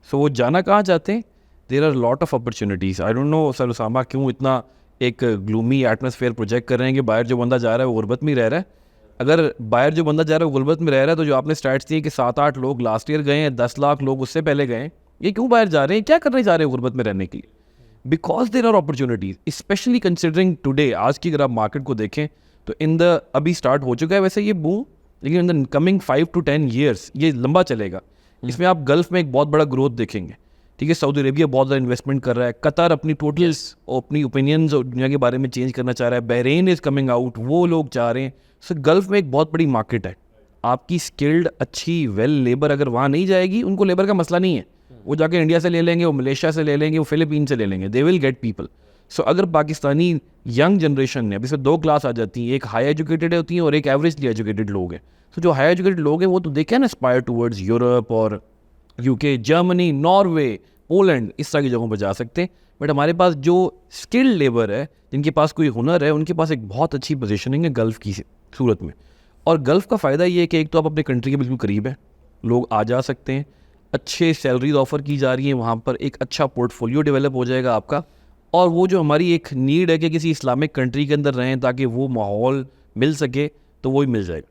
So वो जाना कहाँ चाहते हैं, there are lot of opportunities. I don't know sir Usama क्यों इतना एक ग्लूमी एटमॉस्फेयर प्रोजेक्ट कर रहे हैं कि बाहर जो बंदा जा रहा है वो गुर्बत में रह रहा है। अगर बाहर जो बंदा जा रहा है वो गुर्बत में रह रहा है, तो जो आपने स्टैट्स दिए कि 7-8 लोग लास्ट ईयर गए हैं, 10 लाख लोग उससे पहले गए हैं, ये क्यों बाहर जा रहे हैं, क्या करने जा रहे हैं गुर्बत में रहने के लिए? Because there are opportunities, specially considering today, आज की अगर आप मार्केट को देखें तो इन द अभी स्टार्ट हो चुका है वैसे ये बूम, लेकिन in the coming 5 to 10 years ये लंबा चलेगा। इसमें आप गल्फ में एक बहुत बड़ा ग्रोथ देखेंगे, ठीक है। सऊदी अरेबिया बहुत ज़्यादा इन्वेस्टमेंट कर रहा है, कतर अपनी टोटल अपनी ओपिनियंस और दुनिया के बारे में चेंज करना चाह रहा है, बहरीन इज़ कमिंग आउट, वो लोग चाह रहे हैं। सो गल्फ में एक बहुत बड़ी मार्केट है। आपकी स्किल्ड अच्छी वेल लेबर अगर वहाँ नहीं जाएगी, उनको लेबर का मसला नहीं है, वो जाके इंडिया से ले लेंगे, वो मलेशिया से ले लेंगे, वो फिलीपीन से ले लेंगे, दे विल गेट पीपल। सो अगर पाकिस्तानी यंग जनरेशन ने, अभी से 2 क्लास आ जाती हैं, एक हाई एजुकेटेड होती हैं और एक एवरेजली एजुकेटेड लोग हैं। सो जो हाई एजुकेटेड लोग हैं वो तो they can Aspire towards Europe और UK, जर्मनी, नॉर्वे, पोलैंड, इस तरह की जगहों पर जा सकते हैं। बट हमारे पास जो स्किल्ड लेबर है, जिनके पास कोई हुनर है, उनके पास एक बहुत अच्छी पोजीशनिंग है गल्फ़ की सूरत में। और गल्फ़ का फ़ायदा ये है कि एक तो आप अपने कंट्री के बिल्कुल करीब है, लोग आ जा सकते हैं, अच्छे सैलरीज ऑफ़र की जा रही हैं वहाँ पर, एक अच्छा पोर्टफोलियो डेवलप हो जाएगा आपका। और वो जो हमारी एक नीड है कि किसी इस्लामिक कंट्री के अंदर रहें ताकि वो माहौल मिल सके, तो वो ही मिल जाएगा।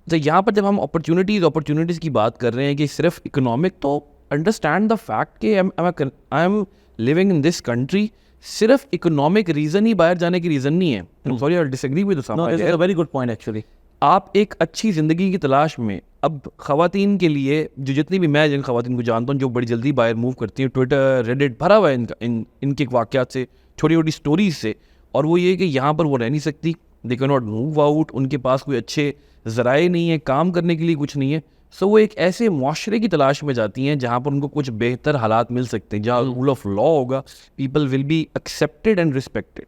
तो यहाँ पर जब हम अपॉर्चुनिटीज़ की बात कर रहे हैं कि सिर्फ इकोनॉमिक, तो अंडरस्टैंड द फैक्ट कि I am living in this country सिर्फ इकोनॉमिक रीज़न ही बाहर जाने की रीज़न नहीं है। Sorry I disagree with
No, this is a very good point actually.
आप एक अच्छी ज़िंदगी की तलाश में, अब ख़वातीन के लिए जो जितनी भी मैं जिन ख़वातीन को जानता हूँ जो बड़ी जल्दी बाहर मूव करती हैं, ट्विटर रेडिट भरा हुआ है इनके वाक़यात से, छोटी छोटी स्टोरीज से, और वो ये कि यहाँ पर वो रह नहीं सकती, दे कैन नॉट मूव आउट, उनके पास कोई अच्छे ज़राए नहीं है, काम करने के लिए कुछ नहीं है। सो वो एक ऐसे माशरे की तलाश में जाती हैं जहाँ पर उनको कुछ बेहतर हालात मिल सकते हैं, जहाँ रूल ऑफ लॉ होगा, people will be accepted and respected.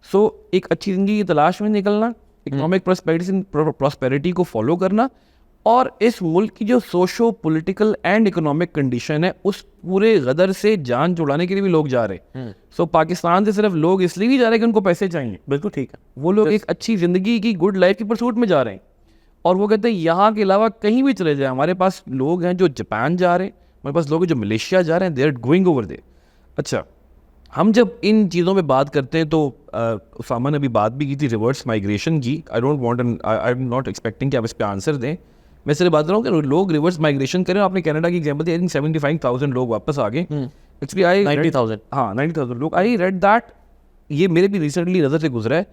So एक अच्छी ज़िंदगी की तलाश में निकलना, इकोनॉमिक प्रॉस्पेरिटी को फॉलो करना, और इस मुल्क की जो socio political and economic condition है उस पूरे गदर से जान छुड़ाने के लिए भी लोग जा रहे हैं। सो पाकिस्तान से सिर्फ लोग इसलिए नहीं जा रहे कि उनको पैसे चाहिए,
बिल्कुल ठीक है।
वो लोग एक अच्छी ज़िंदगी की, गुड लाइफ की परसूट में जा रहे हैं, और वो कहते हैं यहाँ के अलावा कहीं भी चले जाए। हमारे पास लोग हैं जो जापान जा रहे हैं, हमारे पास लोग हैं जो मलेशिया जा रहे हैं, they are going over there. अच्छा, हम जब इन चीज़ों में बात करते हैं तो उसामा ने अभी बात भी की थी रिवर्स माइग्रेशन की। I don't want, I am not expecting कि आप इस पर आंसर दें। मैं सिर्फ बात कर रहा हूँ कि लोग रिवर्स माइग्रेशन करें। आपने कनाडा की एग्जाम्पल दी, आई थिंक 75,000 लोग वापस आ गए। Actually I
90,000।
हाँ 90,000 लोग। आई रेड दैट, ये मेरे भी रिसेंटली नज़र से गुजरा है।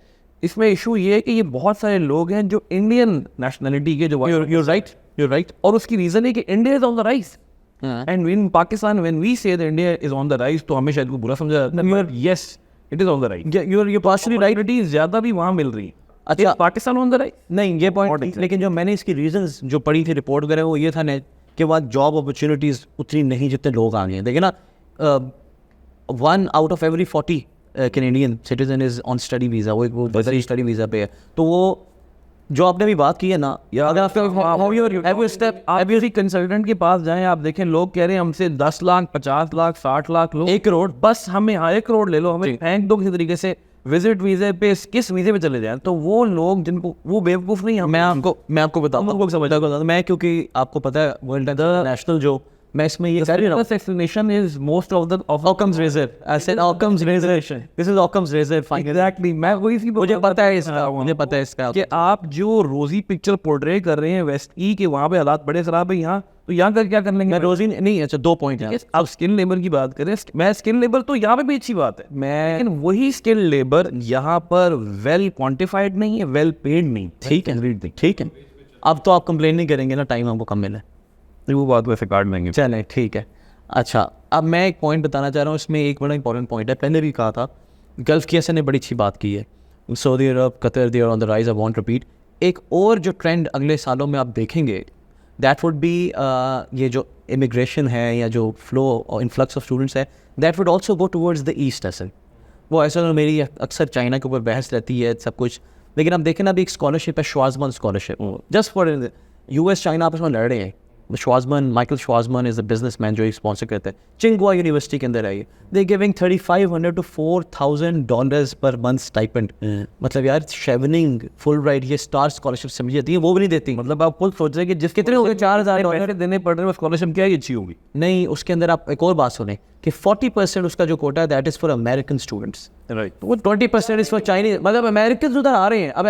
इसमें इशू ये है कि ये बहुत सारे लोग हैं जो इंडियन नेशनलिटी के, जो you're right, और उसकी रीज़न है कि India is on the rise and in Pakistan when we say the India is on the rise, तो हमें शायद को बुरा समझा जाता है, yes it is on the rise.
You're partially right.
ज़्यादा भी वहाँ मिल रही है।
अच्छा,
पाकिस्तान ऑन द राइज
नहीं ये पॉइंट, लेकिन जो मैंने इसकी रीजंस जो पढ़ी थी रिपोर्ट वगैरह, वो ये था ना कि वहाँ जॉब अपॉर्चुनिटीज़ उतनी नहीं जितने लोग आ गए हैं। देखिए ना, 1 out of every 40 Canadian citizen is on study visa, वो बदरी स्टडी वीज़ा पे है। तो वो जो आपने भी बात की है ना, अगर
आप किसी कंसल्टेंट के पास जाएं, आप देखें लोग कह रहे हैं हमसे 10 लाख 50 लाख 60 लाख लोग
1 करोड़,
बस हमें 1 करोड़ ले लो, हमें फेंक दो किसी तरीके से, विजिट वीज़े पे, किस वीज़े पे चले जाएं। तो वो लोग जिनको, वो बेवकूफ़ नहीं,
मैं आपको बताऊँ, मैं क्योंकि आपको पता है वर्ल्ड नेशनल जो मैं इसमें ये कह रही हूँ,
explanation is most of the
Occam's razor. I said Occam's razor. This is Occam's razor.
Exactly, मैं वही सी
मुझे पता है इसका
कि आप जो रोजी पिक्चर पोर्ट्रे कर रहे हैं वेस्ट ई के, वहाँ पे हालात बड़े खराब है, यहाँ तो यहाँ कर क्या कर लेंगे।
मैं रोजी नहीं, अच्छा 2 पॉइंट है।
आप स्किल लेबर की बात करें, मैं स्किल लेबर तो यहाँ पे भी अच्छी बात है, लेकिन वही स्किल लेबर यहाँ पर वेल क्वान्टिफाइड नहीं है, वेल पेड नहीं।
ठीक है। अब तो आप कंप्लेन नहीं करेंगे ना, टाइम हमको कम मिला,
वो बात वैसे काट लेंगे।
चलें ठीक है। अच्छा, अब मैं एक पॉइंट बताना चाह रहा हूँ, इसमें एक बड़ा इंपॉर्टेंट पॉइंट है, पहले भी कहा था, गल्फ़ की असर ने बड़ी अच्छी बात की है, Saudi Arab, Qatar, they are on the rise, I want repeat. एक और जो ट्रेंड अगले सालों में आप देखेंगे, दैट वुड बी ये जो इमिग्रेशन है या जो फ्लो और इन्फ्लक्स ऑफ स्टूडेंट्स है, that would also go towards the east. असल वो ऐसा मेरी अक्सर चाइना के ऊपर बहस रहती है सब कुछ, लेकिन आप देखें ना, अभी एक स्कॉलरशिप है, Schwarzman scholarship, just for US China आपस में लड़ रहे हैं। Schwarzman, Michael Schwarzman is a businessman जो एक स्पॉन्सर करते हैं, चिंगहुआ यूनिवर्सिटी के अंदर है ये, they giving $3,500 to $4,000 per month stipend. मतलब यार शेवनिंग, फुल राइड, ये स्टार स्कॉलरशिप समझी जाती है, वो भी नहीं देती।
मतलब आप खुद सोच रहे हैं कि जिस कितने हो गए $4,000 देने पड़ रहे हैं, स्कॉलरशिप क्या ही अच्छी होगी।
नहीं, उसके अंदर आप एक और बात सुने कि 40% उसका जो कोटा है that is for American students,
right,
वो 20% इज़ फॉर चाइनीज। मतलब अमेरिकन उधर आ रहे हैं। अब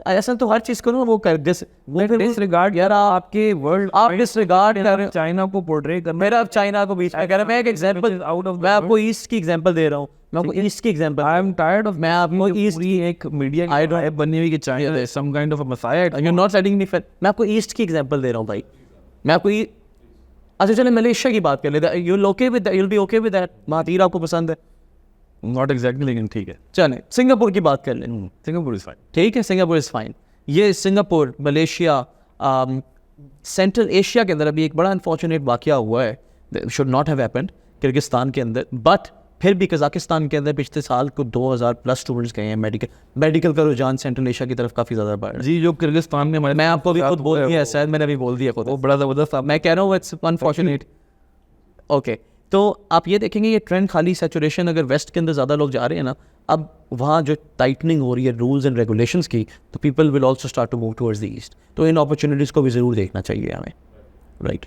ऐसा तो हर चीज़ को ना वो कर
डिसरिगार्ड यार, आपके वर्ल्ड
आप डिसरिगार्ड कर रहे हो
चाइना को पोर्ट्रे कर।
मेरा अब चाइना को बीच में कह रहा, मैं एक एग्जांपल
आउट ऑफ,
मैं आपको ईस्ट की एग्जांपल दे रहा हूँ, मैं आपको ईस्ट की example,
I am tired of,
मैं आपको ईस्ट
पूरी एक मीडिया
I don't-
बनी हुई कि China is some kind of a मसाया।
You are not setting me fair. मैं आपको ईस्ट की एग्जांपल दे रहा हूँ भाई, मैं आपको अच्छा चले मलेशिया की बात कर लेते हैं। You'll okay with that, you'll be okay with that. Mahathir आपको पसंद है?
नॉट एग्जैक्टली, लेकिन ठीक है।
चलें सिंगापुर की बात कर लें।
सिंगापुर इज फाइन,
ठीक है, सिंगापुर इज़ फाइन। ये सिंगापुर, मलेशिया, सेंट्रल एशिया के अंदर अभी एक बड़ा अनफॉर्चुनेट वाक़या हुआ है, should not have happened, Kyrgyzstan के अंदर, बट फिर भी कज़ाकिस्तान के अंदर पिछले साल को 2,000+ स्टूडेंट्स गए हैं। मेडिकल का रुझान सेंट्रल एशिया की तरफ काफ़ी ज़्यादा बढ़ रहा है।
जी, जो किर्गिस्तान में हमारे,
मैं आपको भी खुद बोल दिया, शायद मैंने अभी बोल दिया खुद,
वो बड़ा ज़बरदस्त।
मैं कह रहा हूँ इट्स अनफॉर्चुनेट। ओके, तो आप ये देखेंगे ये ट्रेंड खाली सैचुरेशन, अगर वेस्ट के अंदर ज़्यादा लोग जा रहे हैं ना, अब वहाँ जो टाइटनिंग हो रही है रूल्स एंड रेगुलेशंस की, तो people will also start to move towards the east. तो इन अपॉर्चुनिटीज़ को भी ज़रूर देखना चाहिए हमें, राइट।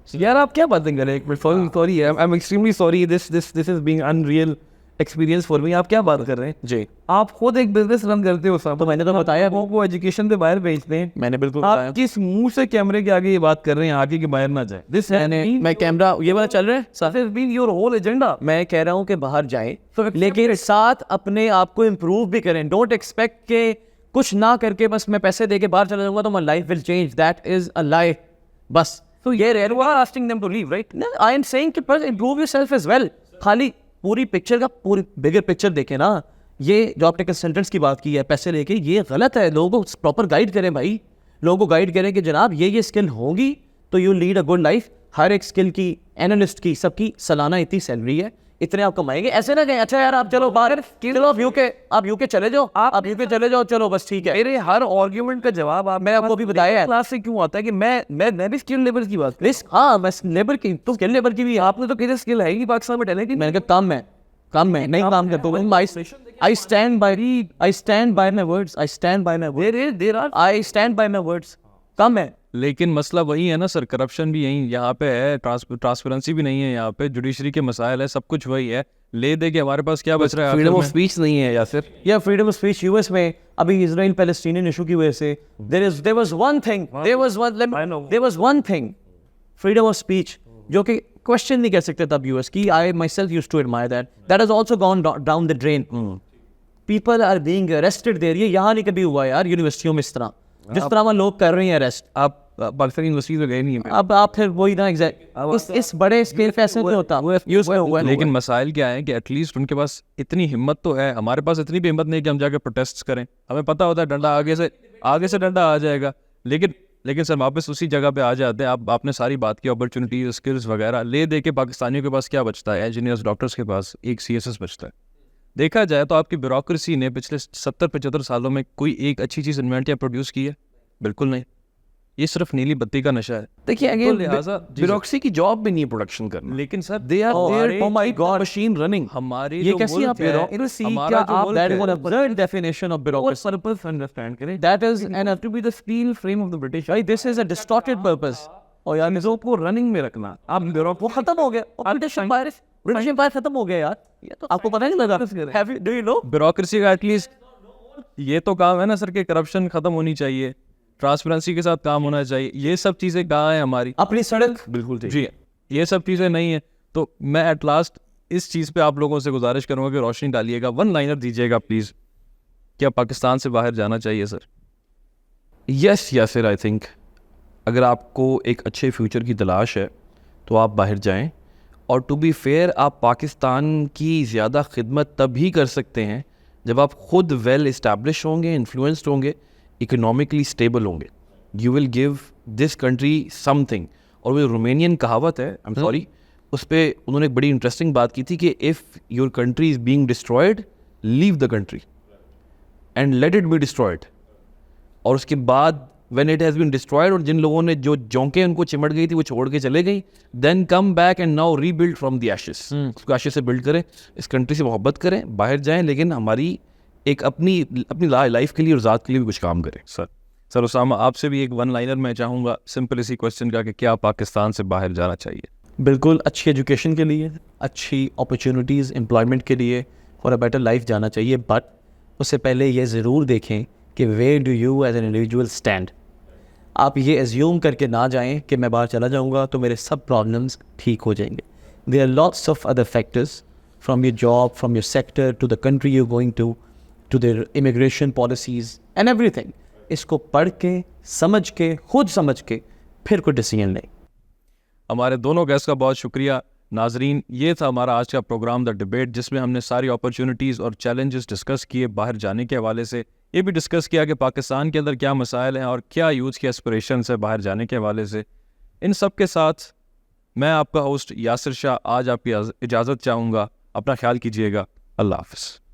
यार आप क्या बातें कर रहे हैं? Sorry, I am extremely sorry, this is being unreal experience for me. आप क्या बात कर रहे हैं?
जी,
आप खुद एक बिजनेस रन करते हो साहब,
तो मैंने तो बताया,
लोगों को एजुकेशन से बाहर भेजते हैं।
मैंने बिल्कुल बताया।
आप किस मुंह से कैमरे के आगे ये बात कर रहे हैं आगे के बाहर ना जाए? दिस
मैं कैमरा ये वाला चल रहा है साथ,
has been your whole agenda।
मैं कह रहा हूँ कि बाहर जाएं, लेकिन साथ अपने आप को इम्प्रूव भी करें। डोंट एक्सपेक्ट के कुछ ना करके बस मैं पैसे दे के बाहर चला जाऊंगा तो my life will change. That is a lie. बस
So you are asking them to leave, right?
I am saying कि बस इम्प्रूव योरसेल्फ एज वेल। खाली पूरी पिक्चर का पूरी बिगर पिक्चर देखें ना। ये जो आपने कंसल्टेंट्स की बात की है पैसे लेके, ये गलत है। लोगों को प्रॉपर गाइड करें भाई, लोगों को गाइड करें कि जनाब ये स्किल होगी तो you lead a good life. हर एक स्किल की, एनालिस्ट की, सबकी सालाना इतनी सैलरी है, इतने आप कमाएंगे। ऐसे ना कहें अच्छा यार आप चलो बाहर, चलो आप यूके चले जाओ, आप यूके चले जाओ, चलो बस ठीक है।
मेरे हर आर्ग्यूमेंट का जवाब आप,
मैं आपको अभी बताया है
क्लास से क्यों आता है कि मैं भी स्किल लेबर की बात।
रिस्क, हाँ मैं लेबर की, तो स्किल लेबर की भी
आपने तो किसी स्किल है ही नहीं पाकिस्तान में टैलेंट।
मैंने कहा काम में नहीं काम करता हूँ। I stand by my words, I stand by my words। कम है।
लेकिन मसला वही है ना सर, करप्शन भी यही यहाँ पे है, ट्रांसपेरेंसी भी नहीं है यहाँ पे, जुडिशरी के मसाइल है, सब कुछ वही है। ले दे के हमारे पास क्या बच रहा है?
फ्रीडम
आखिर
ऑफ
में?
स्पीच नहीं है या फिर
या फ्रीडम ऑफ स्पीच यूएस में अभी इजराइल पैलेस्टीनियन इशू की वजह से there was one thing freedom of speech जो कि क्वेश्चन नहीं कर सकते तब यूएस की। I myself used to admire that has also gone down the drain. People are being arrested there. ये यहाँ नहीं कभी हुआ यार यूनिवर्सिटियों में इस तरह, जिस तरह वहाँ लोग कर रहे हैं अरेस्ट।
आप पाकिस्तानी यूनिवर्सिटी में गए नहीं हैं।
अब आप फिर वही ना एग्जैक्ट इस बड़े स्केल पे ऐसे नहीं होता।
लेकिन मसाइल क्या है कि एटलीस्ट उनके पास इतनी हिम्मत तो है, हमारे पास इतनी भी हिम्मत नहीं कि हम जाके प्रोटेस्ट करें। हमें पता होता है डंडा आगे से डंडा आ जाएगा। लेकिन सर वापस उसी जगह पे आ जाते हैं। आपने सारी बात की, अपॉर्चुनिटीज, स्किल्स वगैरह ले दे के पाकिस्तानियों के पास क्या बचता है? इंजीनियर्स, डॉक्टर्स के पास एक CSS बचता है। देखा जाए तो आपकी ब्यूरोक्रेसी ने पिछले 70-75 सालों में कोई एक अच्छी चीज़ इन्वेंट या प्रोड्यूस की है? बिल्कुल नहीं। ये सिर्फ नीली बत्ती का नशा है।
देखिए
तो
अगेन
लिहाजा
ब्यूरोक्रेसी की जॉब भी नहीं है प्रोडक्शन करना।
लेकिन sir
they are there for my god machine running.
हमारी
ये
जो
कैसी
मुल्क
आप
है,
bureaucracy
हमारा
क्या
जो
आप
मुल्क
that
है,
is an absurd definition of bureaucracy।
Purpose understand करें।
That is an
to be the steel frame of the British.
भाई this is a distorted purpose।
और यार निज़ाम को रनिंग में रखना। आप ब्यूरोक्रेसी
वो खत्म हो गया। ब्रिटिश एम्पायर खत्म हो गया यार। ये तो आपको पता नहीं लगा। Do you no?
ब्यूरोक्रेसी का एटलीस्ट ये तो काम है ना सर कि करप्शन खत्म होनी चाहिए, ट्रांसपेरेंसी के साथ काम होना चाहिए। ये सब चीज़ें कहाँ हैं हमारी?
अपनी सड़क
बिल्कुल ठीक।
जी, ये सब चीज़ें नहीं है। तो मैं एट लास्ट इस चीज़ पे आप लोगों से गुजारिश करूँगा कि रोशनी डालिएगा, वन लाइनर दीजिएगा प्लीज़। क्या पाकिस्तान से बाहर जाना चाहिए सर?
यस या फिर आई थिंक अगर आपको एक अच्छे फ्यूचर की तलाश है तो आप बाहर जाएं। और टू बी फेयर आप पाकिस्तान की ज़्यादा खिदमत तभी कर सकते हैं जब आप खुद वेल इस्टेब्लिश होंगे, इन्फ्लुएंस्ड होंगे, इकोनॉमिकली स्टेबल होंगे। You will give this country something. और वो रोमेनियन कहावत है, आई एम सॉरी, उस पर उन्होंने एक बड़ी इंटरेस्टिंग बात की थी कि if your country is being destroyed, leave the country and let it be destroyed. और उसके बाद when it has been destroyed और जिन लोगों ने जो जोंकें उनको चिमट गई थी वो छोड़ के चले गई, then come back and now rebuild from the ashes. उसको एशेस से बिल्ड करें, इस कंट्री से मोहब्बत करें, बाहर जाएं, लेकिन हमारी एक अपनी लाइफ के लिए और ज़ात के लिए भी कुछ काम करें।
सर उसामा, आपसे भी एक वन लाइनर मैं चाहूँगा सिंपल इसी क्वेश्चन का कि क्या पाकिस्तान से बाहर जाना चाहिए?
बिल्कुल अच्छी एजुकेशन के लिए, अच्छी अपॉर्चुनिटीज़ एम्प्लॉयमेंट के लिए और अ बेटर लाइफ जाना चाहिए। बट उससे पहले ये ज़रूर देखें कि where do you as an individual stand. आप ये एज्यूम करके ना जाएं कि मैं बाहर चला जाऊंगा तो मेरे सब प्रॉब्लम्स ठीक हो जाएंगे। There are lots of other factors from your job, from your sector, to the country you going to their immigration policies and everything. इसको पढ़ के, समझ के, खुद समझ के फिर कोई डिसीजन लें।
हमारे दोनों गेस्ट का बहुत शुक्रिया। नाजरीन, ये था हमारा आज का प्रोग्राम द डिबेट, जिसमें हमने सारी अपॉर्चुनिटीज़ और चैलेंजेस डिस्कस किए बाहर जाने के हवाले से। ये भी डिस्कस किया कि पाकिस्तान के अंदर क्या मसाइल हैं और क्या यूथ की एस्पिरेशंस है बाहर जाने के हवाले से। इन सब के साथ मैं आपका होस्ट यासिर शाह आज आपकी इजाज़त चाहूँगा। अपना ख्याल कीजिएगा। अल्लाह हाफ़िज़।